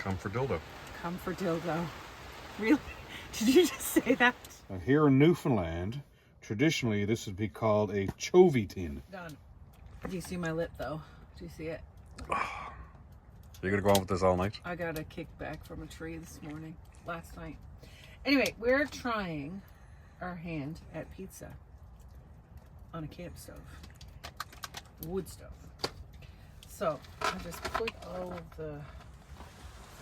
Come for dildo. Come for dildo. Really? Did you just say that? Now here in Newfoundland, traditionally this would be called a chovy tin. Done. Do you see my lip though? Do you see it? You're gonna go on with this all night? I got a kickback from a tree last night. Anyway, we're trying our hand at pizza on a camp stove, wood stove. So I just put all of the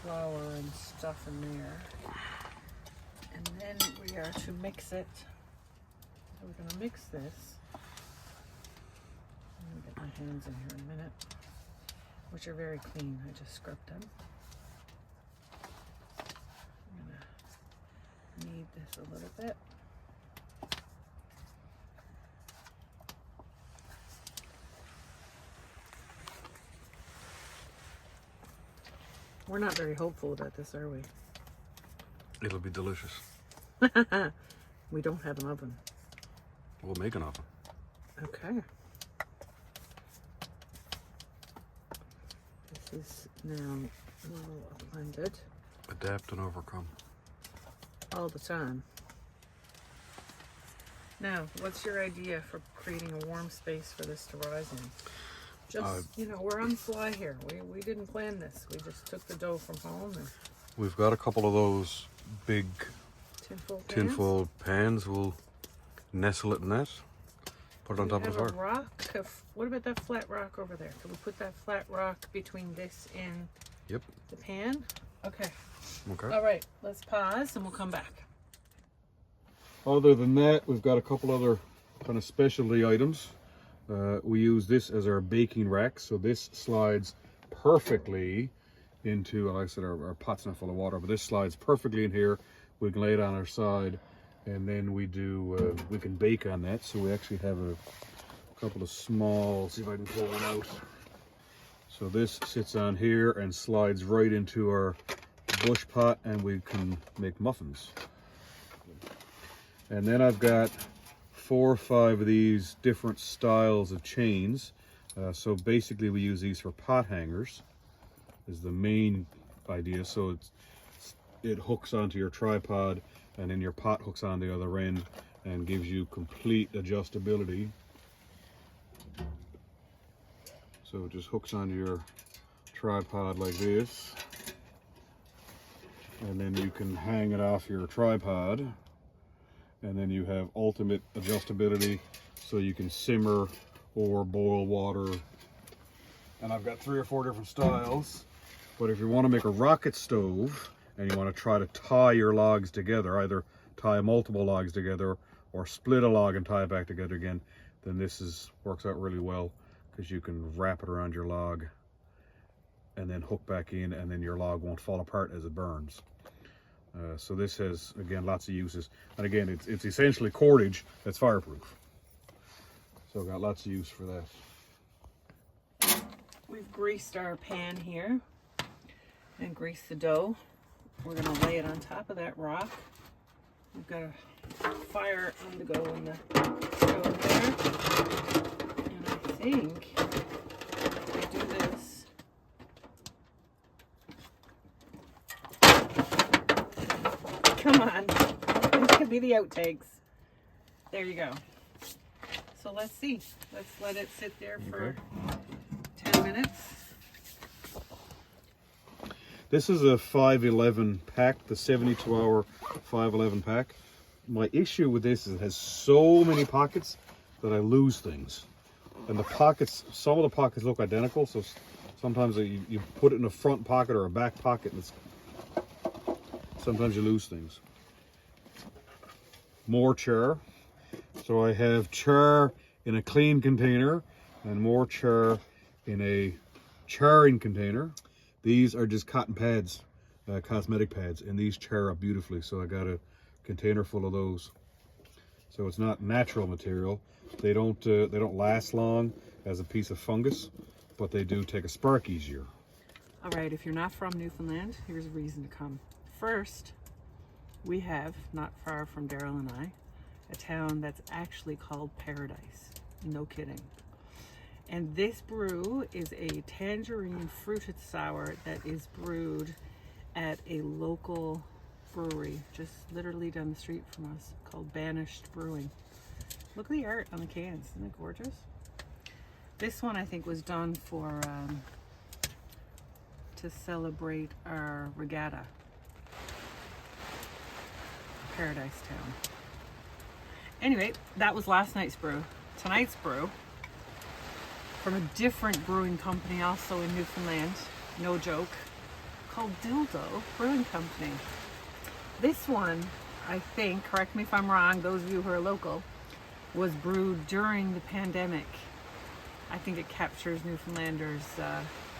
flour and stuff in there, and then we are to mix it. So we're going to mix this. I'm going to get my hands in here in a minute, which are very clean. I just scrubbed them. I'm going to knead this a little bit. We're not very hopeful about this, are we? It'll be delicious. We don't have an oven. We'll make an oven. Okay. This is now well blended. Adapt and overcome. All the time. Now, what's your idea for creating a warm space for this to rise in? Just, you know, we're on the fly here. We didn't plan this. We just took the dough from home. And we've got a couple of those big tinfoil pans. We'll nestle it in that. Put it on top of the fire. Rock. What about that flat rock over there? Can we put that flat rock between this and the pan? Okay. Okay. All right. Let's pause and we'll come back. Other than that, we've got a couple other kind of specialty items. We use this as our baking rack, so this slides perfectly into, like I said, our pot's not full of water, but this slides perfectly in here. We can lay it on our side, and then we can bake on that. So we actually have a couple of small, see if I can pull one out. So this sits on here and slides right into our bush pot, and we can make muffins. And then I've got 4 or 5 of these different styles of chains. So basically we use these for pot hangers is the main idea. So it hooks onto your tripod, and then your pot hooks on the other end and gives you complete adjustability. So it just hooks onto your tripod like this, and then you can hang it off your tripod. And then you have ultimate adjustability, so you can simmer or boil water. And I've got 3 or 4 different styles. But if you want to make a rocket stove and you want to try to tie your logs together, either tie multiple logs together or split a log and tie it back together again, then this works out really well, because you can wrap it around your log and then hook back in, and then your log won't fall apart as it burns. So this has, again, lots of uses. And again, it's essentially cordage that's fireproof. So I've got lots of use for that. We've greased our pan here and greased the dough. We're going to lay it on top of that rock. We've got a fire on the go in the stove there. And I think if I do this, come on, this could be the outtakes. There you go. So let's see. Let's let it sit there for 10 minutes. This is a 511 pack, the 72-hour 511 pack. My issue with this is it has so many pockets that I lose things. And the pockets, some of the pockets look identical, so sometimes you put it in a front pocket or a back pocket, and sometimes you lose things. More char. So I have char in a clean container and more char in a charring container. These are just cotton pads, cosmetic pads, and these char up beautifully. So I got a container full of those. So it's not natural material. They don't last long as a piece of fungus, but they do take a spark easier. All right, if you're not from Newfoundland, here's a reason to come. First, we have, not far from Darlah and I, a town that's actually called Paradise. No kidding. And this brew is a tangerine fruited sour that is brewed at a local brewery just literally down the street from us called Banished Brewing. Look at the art on the cans. Isn't it gorgeous? This one I think was done for to celebrate our regatta. Paradise Town. Anyway, that was last night's brew. Tonight's brew from a different brewing company also in Newfoundland, no joke, called Dildo Brewing Company. This one, I think, correct me if I'm wrong, those of you who are local, was brewed during the pandemic. I think it captures Newfoundlanders'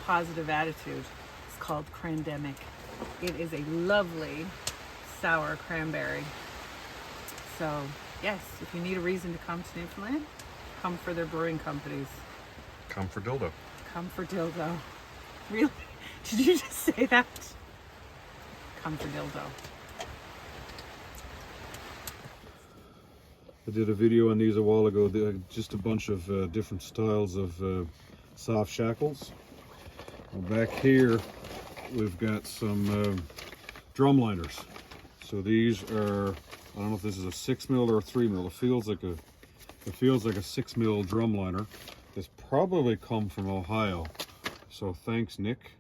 positive attitude. It's called Crandemic. It is a lovely sour cranberry. So, yes, if you need a reason to come to Newfoundland, come for their brewing companies. Come for Dildo. Come for Dildo. Really? Did you just say that? Come for Dildo. I did a video on these a while ago, just a bunch of different styles of soft shackles. Well, back here we've got some drum liners. So these are, I don't know if this is a 6mm or a 3mm. It feels like a 6mm drum liner. This probably come from Ohio. So thanks, Nick.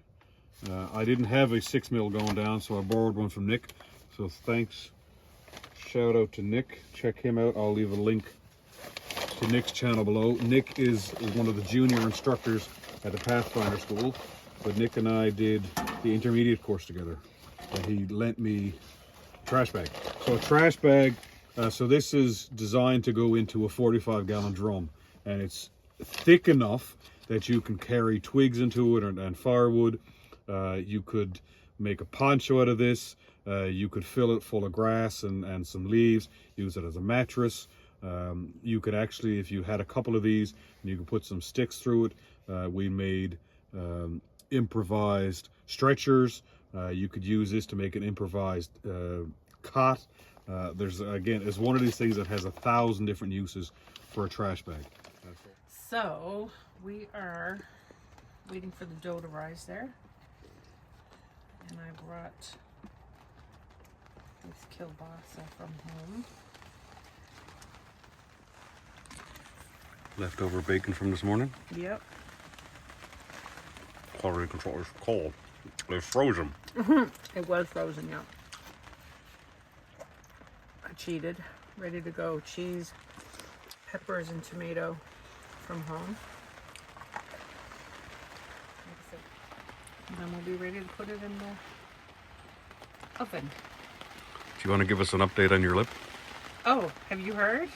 I didn't have a 6mm going down, so I borrowed one from Nick. So thanks. Shout out to Nick. Check him out. I'll leave a link to Nick's channel below. Nick is one of the junior instructors at the Pathfinder school, but Nick and I did the intermediate course together. And he lent me a trash bag. So a trash bag, so this is designed to go into a 45-gallon drum, and it's thick enough that you can carry twigs into it and firewood. You could make a poncho out of this. You could fill it full of grass and some leaves, use it as a mattress. You could actually, if you had a couple of these, you could put some sticks through it. We made improvised stretchers. You could use this to make an improvised cot. There's, again, it's one of these things that has 1,000 different uses for a trash bag. So we are waiting for the dough to rise there. And I brought this kielbasa from home. Leftover bacon from this morning. Yep. Quality control is cold. It's frozen. It was frozen, yeah. I cheated. Ready to go. Cheese, peppers, and tomato from home. And then we'll be ready to put it in the oven. Do you want to give us an update on your lip? Oh, have you heard?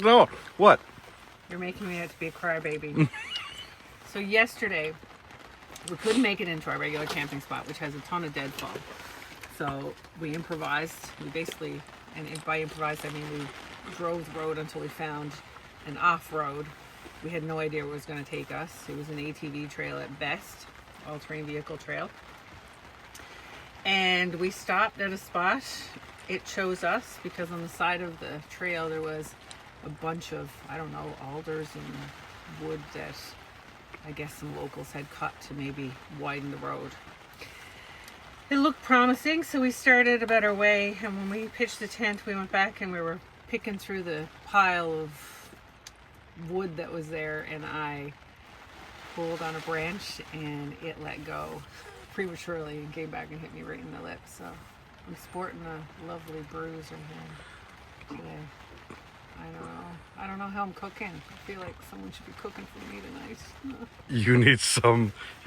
No. What? You're making me out to be a crybaby. So yesterday, we couldn't make it into our regular camping spot, which has a ton of deadfall. So we improvised. We basically, and by improvised I mean we drove the road until we found an off-road. We had no idea where it was going to take us. It was an ATV trail at best, all-terrain vehicle trail. And we stopped at a spot. It chose us because on the side of the trail there was a bunch of, I don't know, alders and wood that I guess some locals had cut to maybe widen the road. It looked promising, so we started about our way, and when we pitched the tent we went back and we were picking through the pile of wood that was there, and I pulled on a branch and it let go prematurely and came back and hit me right in the lip. So I'm sporting a lovely bruise right here today. I don't know how I'm cooking. I feel like someone should be cooking for me tonight. You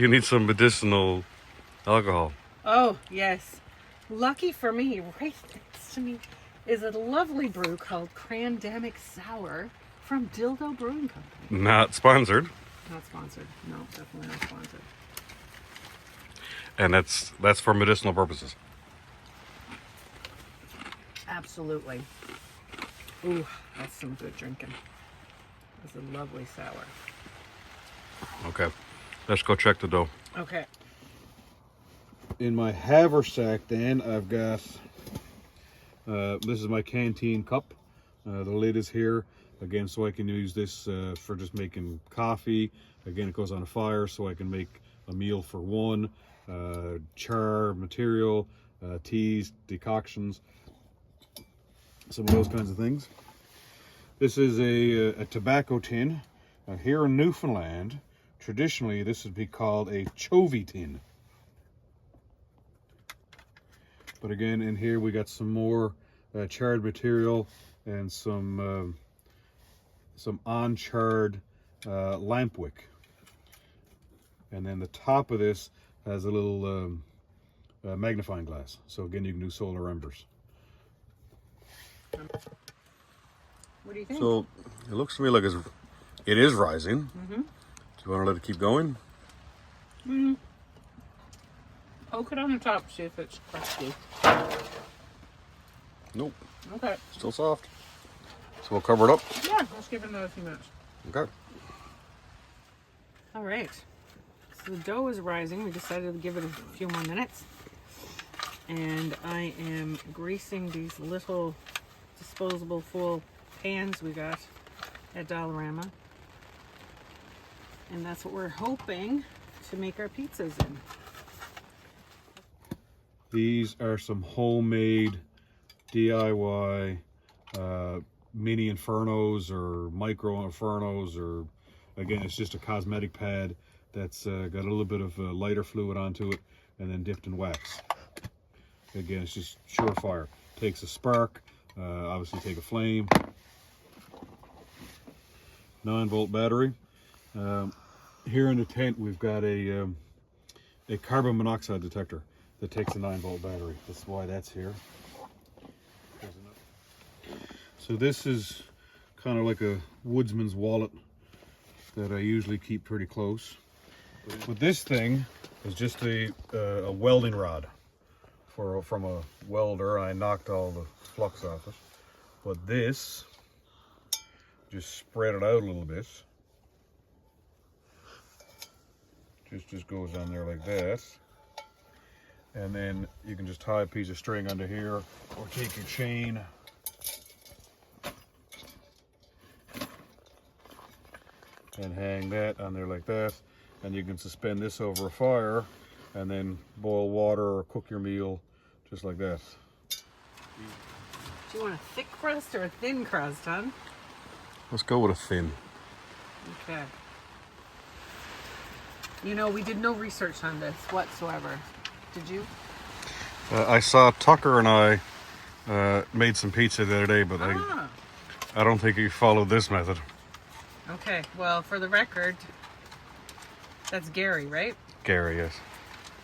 need some medicinal alcohol. Oh yes, lucky for me, right next to me is a lovely brew called Crandemic Sour from Dildo Brewing Company. Not sponsored. Not sponsored. No, definitely not sponsored. And that's for medicinal purposes. Absolutely. Ooh, that's some good drinking. It's a lovely sour. Okay, let's go check the dough. Okay. In my haversack then I've got, this is my canteen cup. The lid is here. Again, so I can use this for just making coffee. Again, it goes on a fire so I can make a meal for one. char material, teas, decoctions, some of those kinds of things. This is a tobacco tin. Here in Newfoundland, traditionally this would be called a chovy tin. But again, in here we got some more charred material and some uncharred lamp wick. And then the top of this has a little magnifying glass. So again, you can do solar embers. What do you think? So it looks to me like it is rising. Mm-hmm. Do you want to let it keep going? Mm-hmm. Poke it on the top, see if it's crusty. Nope. Okay. Still soft. So we'll cover it up. Yeah, let's give it another few minutes. Okay. All right. So the dough is rising. We decided to give it a few more minutes. And I am greasing these little disposable foil pans we got at Dollarama. And that's what we're hoping to make our pizzas in. These are some homemade DIY mini infernos or micro infernos, or again, it's just a cosmetic pad that's got a little bit of lighter fluid onto it and then dipped in wax. Again, it's just surefire. Takes a spark, obviously take a flame. 9-volt battery. Here in the tent we've got a carbon monoxide detector that takes a 9-volt battery. That's why that's here. So this is kind of like a woodsman's wallet that I usually keep pretty close. But this thing is just a welding rod from a welder. I knocked all the flux off it. But this, just spread it out a little bit. Just goes on there like that. And then you can just tie a piece of string under here, or take your chain and hang that on there like that. And you can suspend this over a fire and then boil water or cook your meal just like that. Do you want a thick crust or a thin crust, hon? Let's go with a thin. Okay. You know, we did no research on this whatsoever. Did you? I saw Tucker and I made some pizza the other day, but I don't think he followed this method. Okay, well, for the record, that's Gary, right? Gary, yes.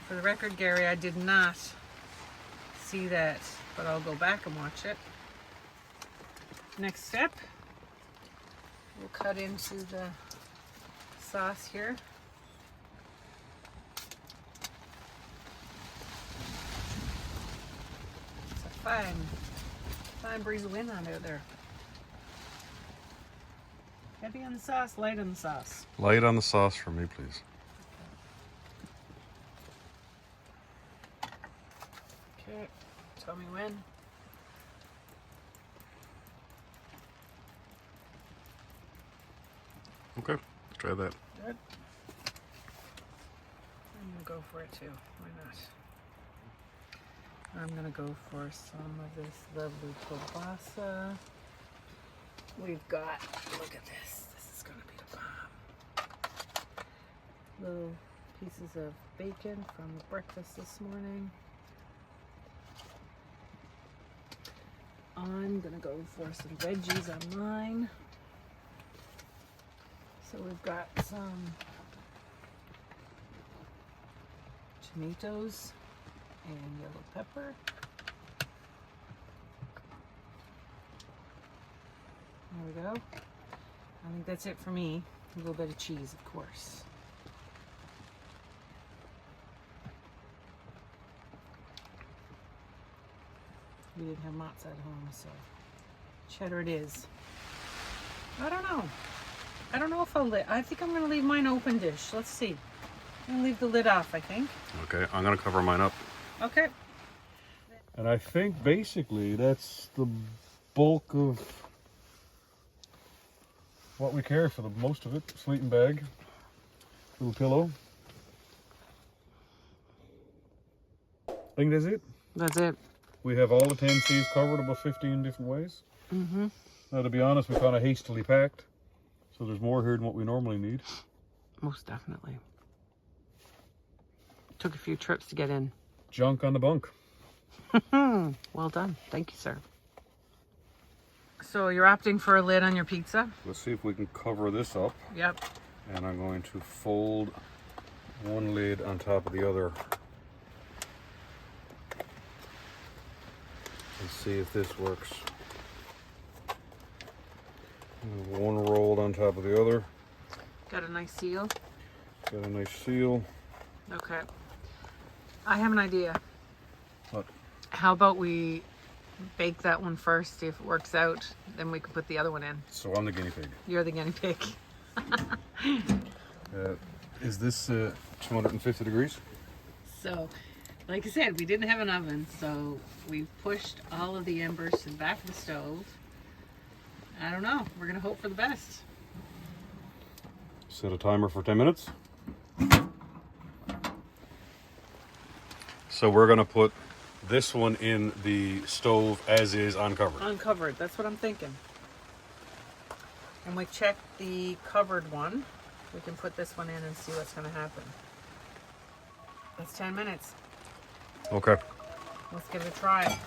For the record, Gary, I did not see that, but I'll go back and watch it. Next step, we'll cut into the sauce here. It's a fine breeze of wind on there. Heavy on the sauce, light on the sauce. Light on the sauce for me, please. Okay, tell me when. Okay, let's try that. Good. I'm gonna go for it too. Why not? I'm gonna go for some of this lovely kielbasa. We've got, look at this. This is gonna be the bomb. Little pieces of bacon from breakfast this morning. I'm gonna go for some veggies on mine. So we've got some tomatoes and yellow pepper. There we go. I think that's it for me. A little bit of cheese, of course. We didn't have mozz at home, so cheddar it is. I don't know. I don't know if I think I'm going to leave mine open dish. Let's see. I'm going to leave the lid off, I think. Okay, I'm going to cover mine up. Okay. And I think basically that's the bulk of what we carry for the most of it. Sleeping bag, little pillow. think that's it. That's it. We have all the 10 C's covered about 15 different ways. Mm-hmm. Now, to be honest, we kind of hastily packed. So there's more here than what we normally need. Most definitely. Took a few trips to get in. Junk on the bunk. Well done. Thank you, sir. So you're opting for a lid on your pizza? Let's see if we can cover this up. Yep. And I'm going to fold one lid on top of the other. Let's see if this works. One rolled on top of the other. Got a nice seal? Got a nice seal. Okay. I have an idea. What? How about we bake that one first, see if it works out, then we can put the other one in. So I'm the guinea pig. You're the guinea pig. Is this 250 degrees? So, like I said, we didn't have an oven, so we pushed all of the embers to the back of the stove. I don't know. We're going to hope for the best. Set a timer for 10 minutes. So we're going to put this one in the stove as is uncovered. Uncovered. That's what I'm thinking. And we checked the covered one. We can put this one in and see what's going to happen. That's 10 minutes. Okay. Let's give it a try.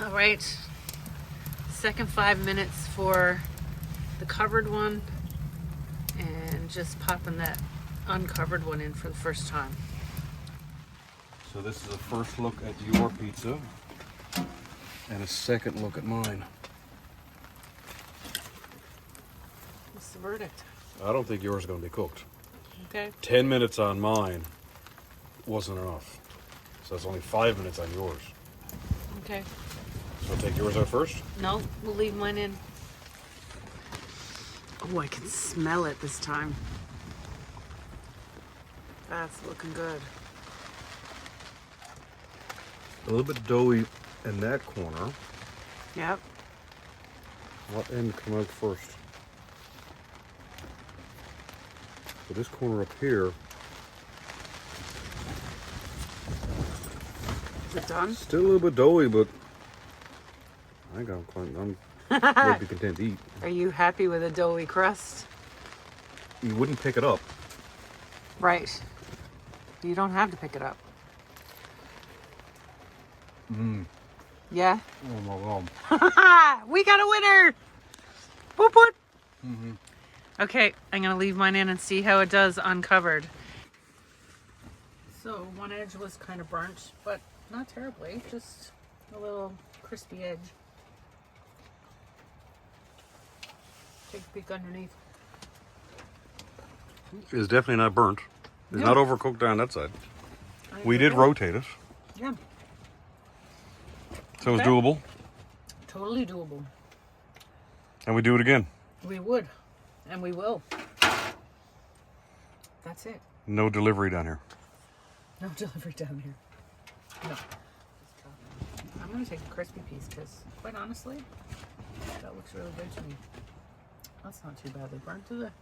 All right. Second 5 minutes for the covered one. And just popping that uncovered one in for the first time. So this is a first look at your pizza and a second look at mine. What's the verdict? I don't think yours is going to be cooked. Okay. 10 minutes on mine wasn't enough. So that's only 5 minutes on yours. Okay. So take yours out first? No, we'll leave mine in. Oh, I can smell it this time. That's looking good. A little bit doughy in that corner. Yep. What end come out first? So this corner up here, Is it done? still a little bit doughy, but I think I'm would be content to eat. Are you happy with a doughy crust? You wouldn't pick it up. Right. You don't have to pick it up. Yeah? Oh my God. We got a winner! Whoop whoop! Okay, I'm gonna leave mine in and see how it does uncovered. So one edge was kind of burnt, but not terribly, just a little crispy edge. Take a peek underneath. It's definitely not burnt. It's Yeah. not overcooked on that side. We did rotate it, Yeah, so it was Okay. doable. totally doable. And we do it again. We would, and we will. That's it. No delivery down here. No delivery down here. No. I'm gonna take a crispy piece because, quite honestly, that looks really good to me. That's not too badly burnt, is it?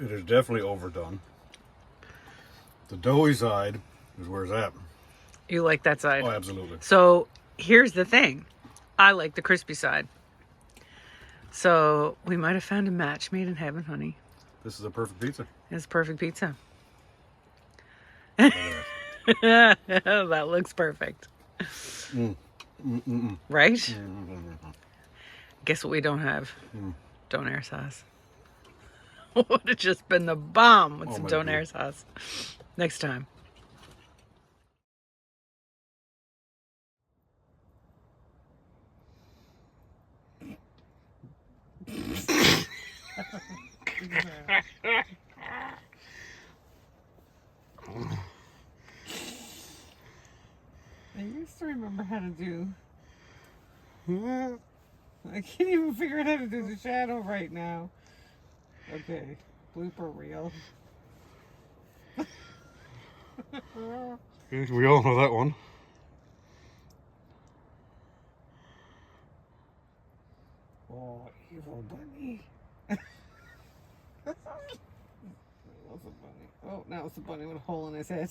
It is definitely overdone. The doughy side is where it's at. You like that side? Oh, absolutely. So here's the thing. I like the crispy side. So we might have found a match made in heaven, honey. This is a perfect pizza. It's perfect pizza. Look at That looks perfect. that. Right? Guess what we don't have? Donair sauce. Would have just been the bomb with some my Donair God. sauce. Next time. I used to remember how to do. I can't even figure out how to do the shadow right now. Okay, blooper reel. We all know that one. Oh, evil bunny. I love a bunny. Oh, now it's a bunny with a hole in his head.